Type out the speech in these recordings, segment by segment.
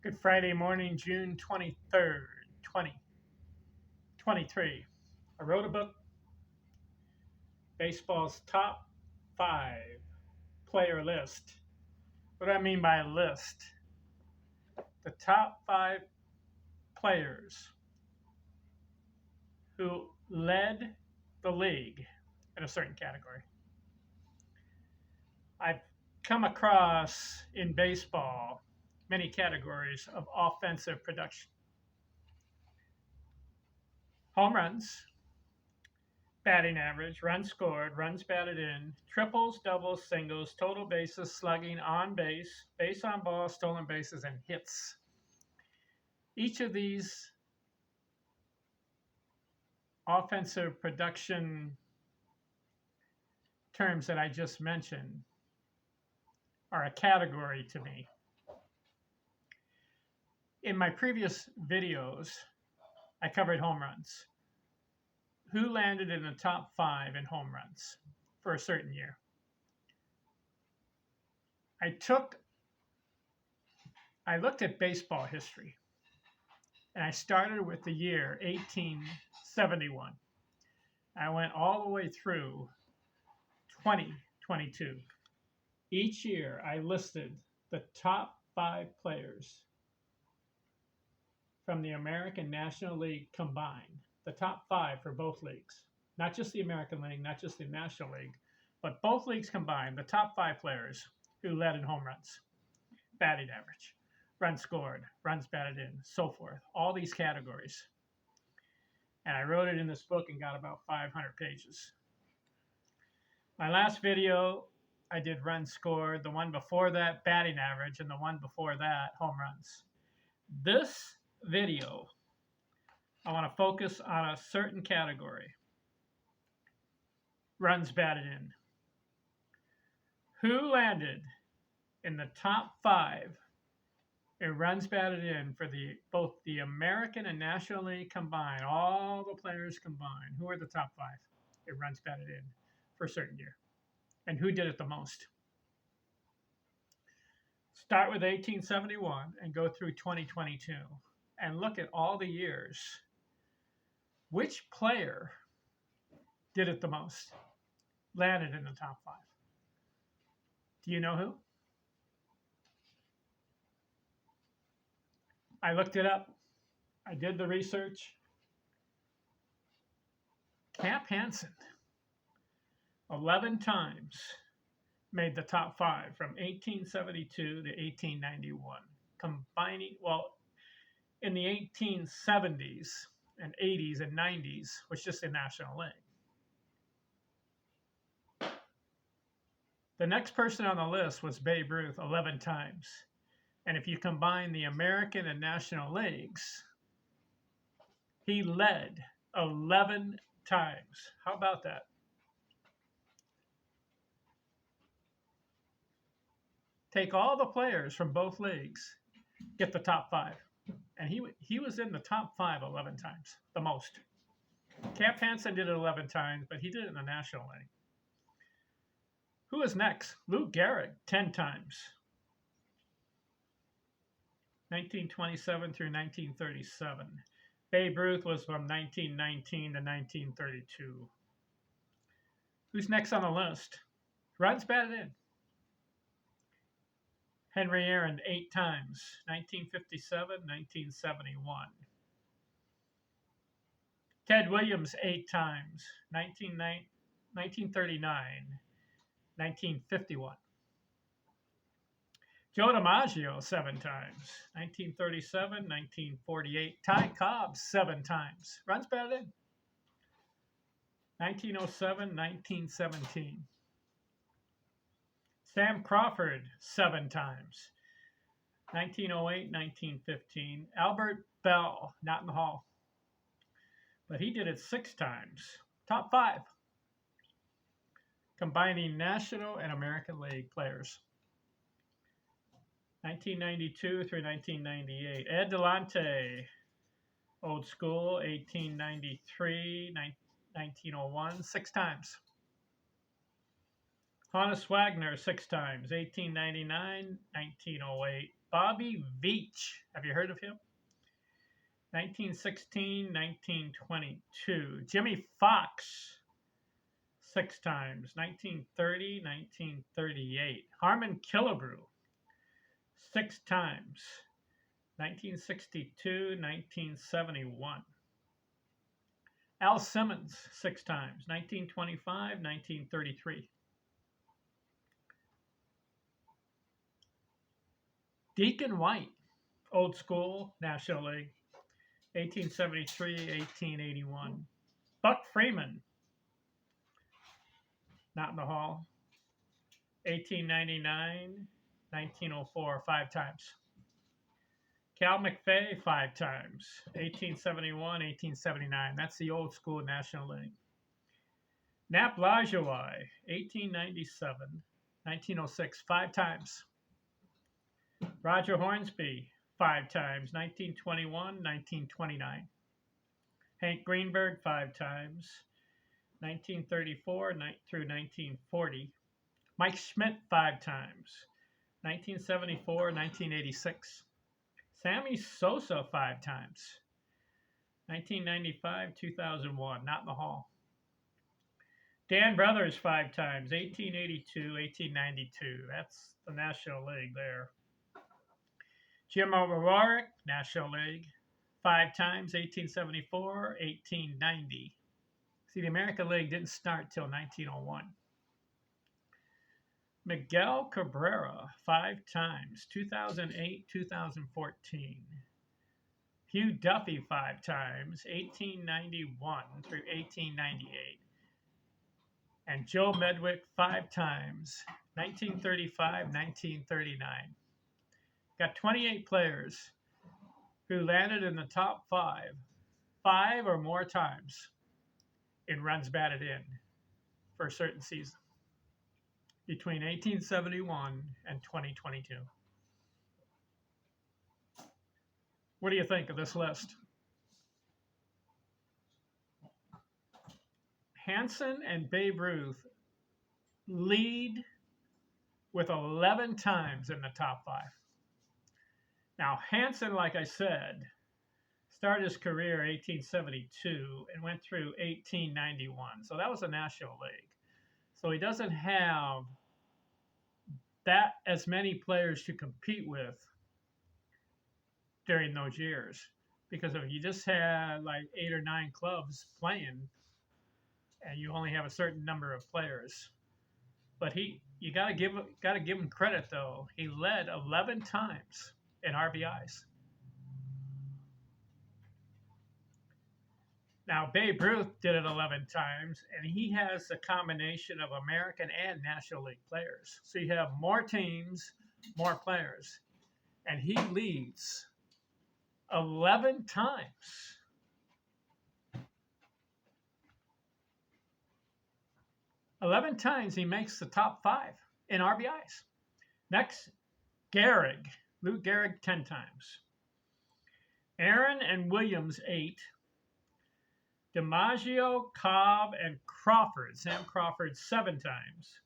Good Friday morning, June 23rd, 2023. I wrote a book, Baseball's Top 5 Player List. What do I mean by a list? The top 5 players who led the league in a certain category. I've come across in baseball many categories of offensive production: home runs, batting average, runs scored, runs batted in, triples, doubles, singles, total bases, slugging, on base, base on ball, stolen bases, and hits. Each of these offensive production terms that I just mentioned are a category to me. In my previous videos, I covered home runs. Who landed in the top 5 in home runs for a certain year? I looked at baseball history, and I started with the year 1871. I went all the way through 2022. Each year, I listed the top 5 players from the American National League combined, the top 5 for both leagues, not just the American League, not just the National League, but both leagues combined, the top 5 players who led in home runs, batting average, runs scored, runs batted in, so forth, all these categories. And I wrote it in this book and got about 500 pages. My last video, I did runs scored, the one before that, batting average, and the one before that, home runs. This video, I want to focus on a certain category: runs batted in. Who landed in the top 5 in runs batted in for both the American and National League combined, all the players combined? Who are the top 5 in runs batted in for a certain year? And who did it the most? Start with 1871 and go through 2022 and look at all the years. Which player did it the most? Landed in the top 5. Do you know who? I looked it up. I did the research. Camp Hansen, 11 times made the top 5 from 1872 to 1891, combining, well, in the 1870s and 80s and 90s was just the National League. The next person on the list was Babe Ruth, 11 times. And if you combine the American and National Leagues, he led 11 times. How about that? Take all the players from both leagues, get the top 5. And he was in the top 5 11 times, the most. Camp Hansen did it 11 times, but he did it in the National League. Who is next? Lou Gehrig, 10 times. 1927 through 1937. Babe Ruth was from 1919 to 1932. Who's next on the list? Runs batted in. Henry Aaron, 8 times. 1957, 1971. Ted Williams, 8 times. 1939, 1951. Joe DiMaggio, 7 times. 1937, 1948. Ty Cobb, 7 times. Runs batted in. 1907, 1917. Sam Crawford, 7 times. 1908, 1915. Albert Bell, not in the Hall, but he did it 6 times. Top 5, combining National and American League players. 1992 through 1998. Ed Delonte, old school, 1893, 1901, 6 times. Honus Wagner, 6 times. 1899, 1908, Bobby Veach. Have you heard of him? 1916, 1922. Jimmy Fox, 6 times. 1930, 1938. Harmon Killebrew, 6 times. 1962, 1971. Al Simmons, 6 times. 1925, 1933. Deacon White, old school, National League, 1873, 1881. Buck Freeman, not in the Hall, 1899, 1904, 5 times. Cal McVeigh, 5 times, 1871, 1879. That's the old school National League. Nap Lajoie, 1897, 1906, 5 times. Roger Hornsby, 5 times, 1921, 1929. Hank Greenberg, 5 times, 1934 through 1940. Mike Schmidt, 5 times, 1974, 1986. Sammy Sosa, 5 times, 1995, 2001, not in the Hall. Dan Brothers, 5 times, 1882, 1892. That's the National League there. Jim O'Rourke, National League, 5 times, 1874, 1890. See, the American League didn't start till 1901. Miguel Cabrera, 5 times, 2008, 2014. Hugh Duffy, 5 times, 1891 through 1898. And Joe Medwick, 5 times, 1935, 1939. Got 28 players who landed in the top 5 or more times in runs batted in for a certain season between 1871 and 2022. What do you think of this list? Hanson and Babe Ruth lead with 11 times in the top 5. Now, Hanson, like I said, started his career 1872 and went through 1891. So that was a National League. So he doesn't have that as many players to compete with during those years. Because if you just had like 8 or 9 clubs playing and you only have a certain number of players. But you gotta give him credit though. He led 11 times in RBIs. Now, Babe Ruth did it 11 times, and he has a combination of American and National League players. So you have more teams, more players, and he leads 11 times. "11 times he makes the top 5 in RBIs. Next, Gehrig. Lou Gehrig, 10 times. Aaron and Williams, 8. DiMaggio, Cobb, and Crawford. Sam Crawford, 7 times.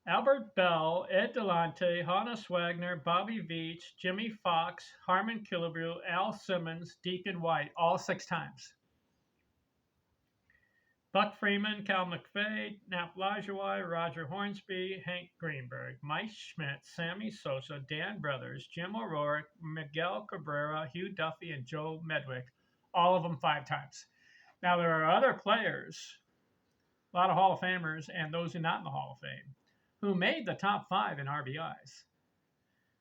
Albert Bell, Ed Delante, Honus Wagner, Bobby Veach, Jimmy Fox, Harmon Killebrew, Al Simmons, Deacon White, all 6 times. Buck Freeman, Cal McVeigh, Nap Lajoie, Roger Hornsby, Hank Greenberg, Mike Schmidt, Sammy Sosa, Dan Brothers, Jim O'Rourke, Miguel Cabrera, Hugh Duffy, and Joe Medwick, all of them 5 times. Now, there are other players, a lot of Hall of Famers and those who are not in the Hall of Fame, who made the top 5 in RBIs.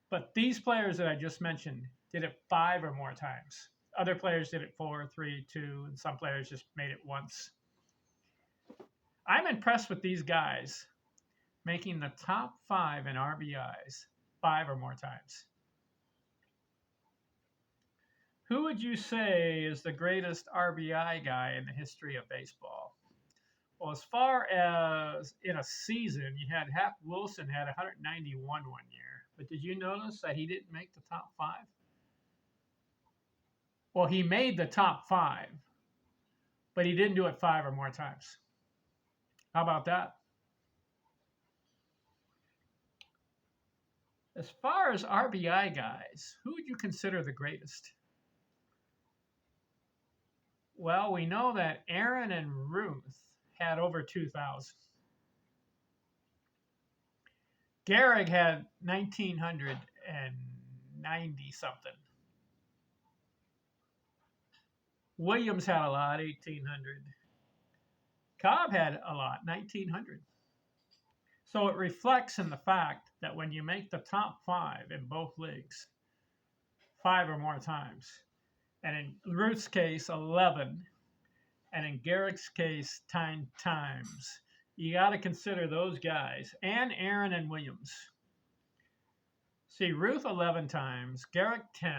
But these players that I just mentioned did it 5 or more times. Other players did it 4, 3, 2, and some players just made it once. I'm impressed with these guys making the top 5 in RBIs 5 or more times. Who would you say is the greatest RBI guy in the history of baseball? Well, as far as in a season, you had Hap Wilson had 191 one year. But did you notice that he didn't make the top 5? Well, he made the top 5, but he didn't do it 5 or more times. How about that? As far as RBI guys, who would you consider the greatest? Well, we know that Aaron and Ruth had over 2,000. Gehrig had 1,990 something. Williams had a lot, 1,800. Cobb had a lot, 1,900. So it reflects in the fact that when you make the top 5 in both leagues, 5 or more times, and in Ruth's case, 11, and in Gehrig's case, 10 times, you got to consider those guys, and Aaron and Williams. See, Ruth 11 times, Gehrig 10,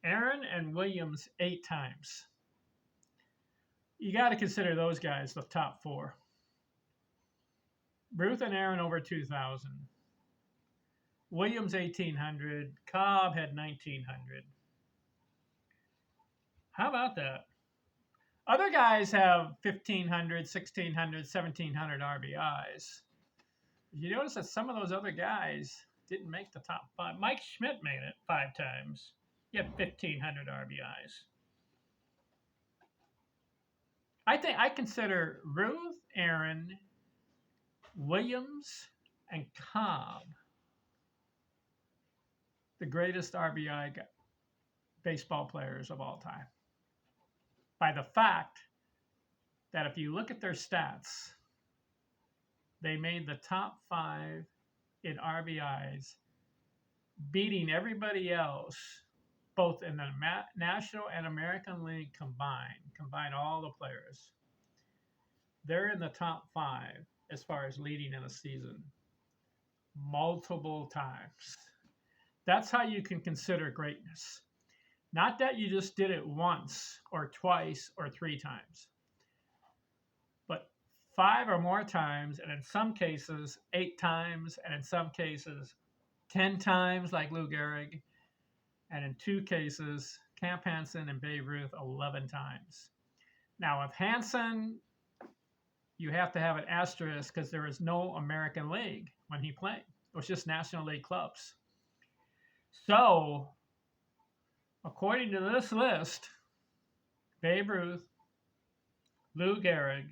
Aaron and Williams 8 times. You got to consider those guys the top 4. Ruth and Aaron over 2,000. Williams 1,800. Cobb had 1,900. How about that? Other guys have 1,500, 1,600, 1,700 RBIs. You notice that some of those other guys didn't make the top 5. Mike Schmidt made it 5 times. He had 1,500 RBIs. I consider Ruth, Aaron, Williams, and Cobb the greatest RBI baseball players of all time. By the fact that if you look at their stats, they made the top 5 in RBIs, beating everybody else, both in the National and American League combine all the players. They're in the top 5 as far as leading in a season multiple times. That's how you can consider greatness. Not that you just did it once or twice or 3 times, but 5 or more times, and in some cases 8 times, and in some cases 10 times like Lou Gehrig, and in 2 cases, Camp Hansen and Babe Ruth 11 times. Now with Hansen, you have to have an asterisk because there was no American League when he played. It was just National League clubs. So, according to this list, Babe Ruth, Lou Gehrig,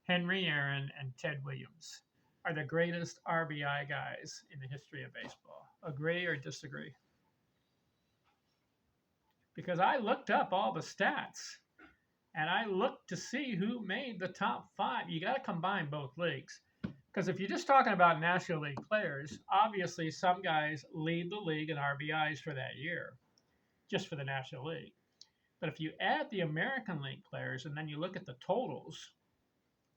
Henry Aaron, and Ted Williams are the greatest RBI guys in the history of baseball. Agree or disagree? Because I looked up all the stats, and I looked to see who made the top 5. You got to combine both leagues. Because if you're just talking about National League players, obviously some guys lead the league in RBIs for that year, just for the National League. But if you add the American League players and then you look at the totals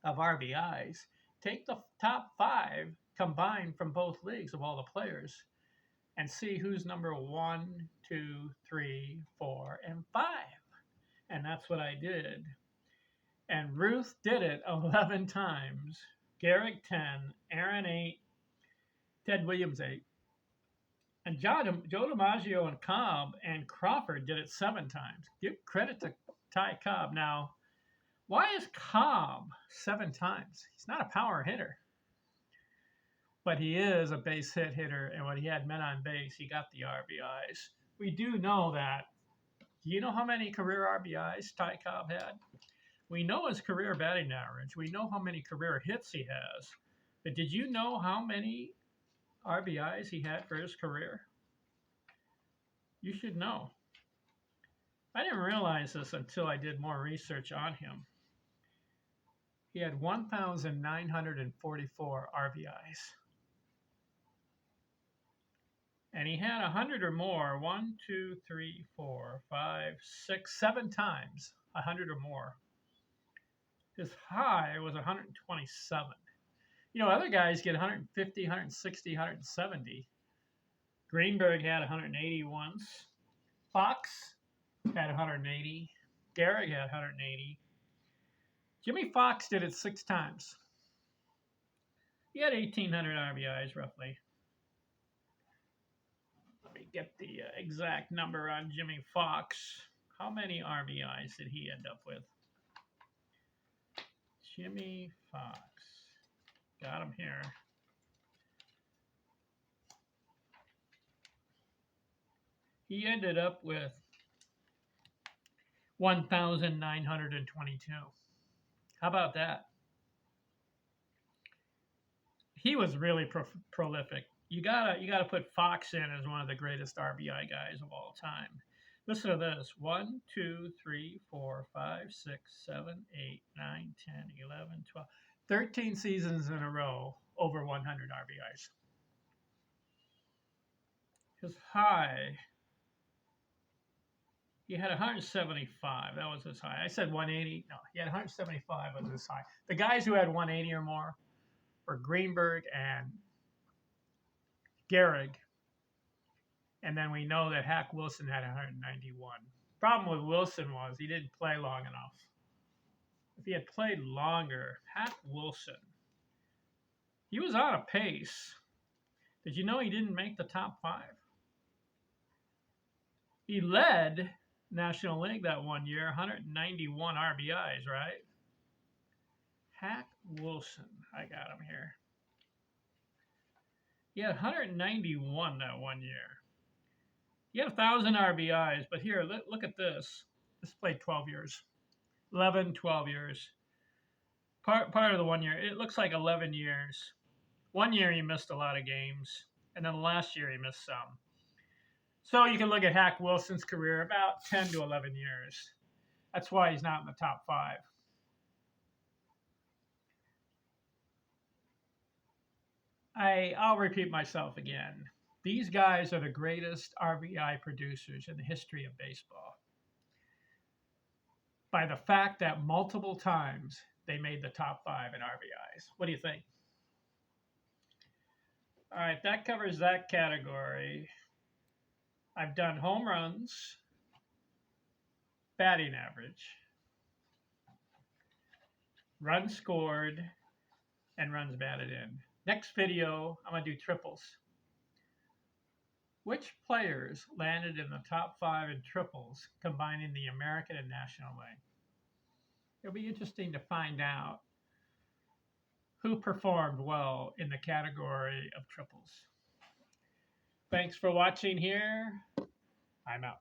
of RBIs, take the top 5 combined from both leagues of all the players and see who's number 1, 2, 3, 4, and 5. And that's what I did. And Ruth did it 11 times. Gehrig 10, Aaron 8, Ted Williams 8. And Joe DiMaggio and Cobb and Crawford did it 7 times. Give credit to Ty Cobb. Now, why is Cobb 7 times? He's not a power hitter. But he is a base hit hitter, and when he had men on base, he got the RBIs. We do know that. Do you know how many career RBIs Ty Cobb had? We know his career batting average. We know how many career hits he has. But did you know how many RBIs he had for his career? You should know. I didn't realize this until I did more research on him. He had 1,944 RBIs. And he had 100 or more, 1, 2, 3, 4, 5, 6, 7 times, 100 or more. His high was 127. You know, other guys get 150, 160, 170. Greenberg had 180 once. Fox had 180. Gehrig had 180. Jimmy Fox did it 6 times. He had 1,800 RBIs roughly. Let me get the exact number on Jimmy Fox. How many RBIs did he end up with? Jimmy Fox. Got him here. He ended up with 1,922. How about that? He was really prolific. You gotta put Fox in as one of the greatest RBI guys of all time. Listen to this: 1, 2, 3, 4, 5, 6, 7, 8, 9, 10, 11, 12, 13 seasons in a row over 100 RBIs. His high, he had 175. That was his high. I said 180. No, he had 175 was his high. The guys who had 180 or more were Greenberg and Gehrig. And then we know that Hack Wilson had 191. Problem with Wilson was he didn't play long enough. If he had played longer, Hack Wilson, he was on a pace. Did you know he didn't make the top 5? He led National League that one year, 191 RBIs, right? Hack Wilson, I got him here. He had 191 that one year. He had 1,000 RBIs, but here, look at this. This played 12 years. 11, 12 years. Part of the 1 year, it looks like 11 years. 1 year he missed a lot of games, and then last year he missed some. So you can look at Hack Wilson's career, about 10 to 11 years. That's why he's not in the top 5. I'll repeat myself again. These guys are the greatest RBI producers in the history of baseball by the fact that multiple times they made the top 5 in RBIs. What do you think? All right, that covers that category. I've done home runs, batting average, runs scored, and runs batted in. Next video, I'm going to do triples. Which players landed in the top 5 in triples, combining the American and National League? It'll be interesting to find out who performed well in the category of triples. Thanks for watching here. I'm out.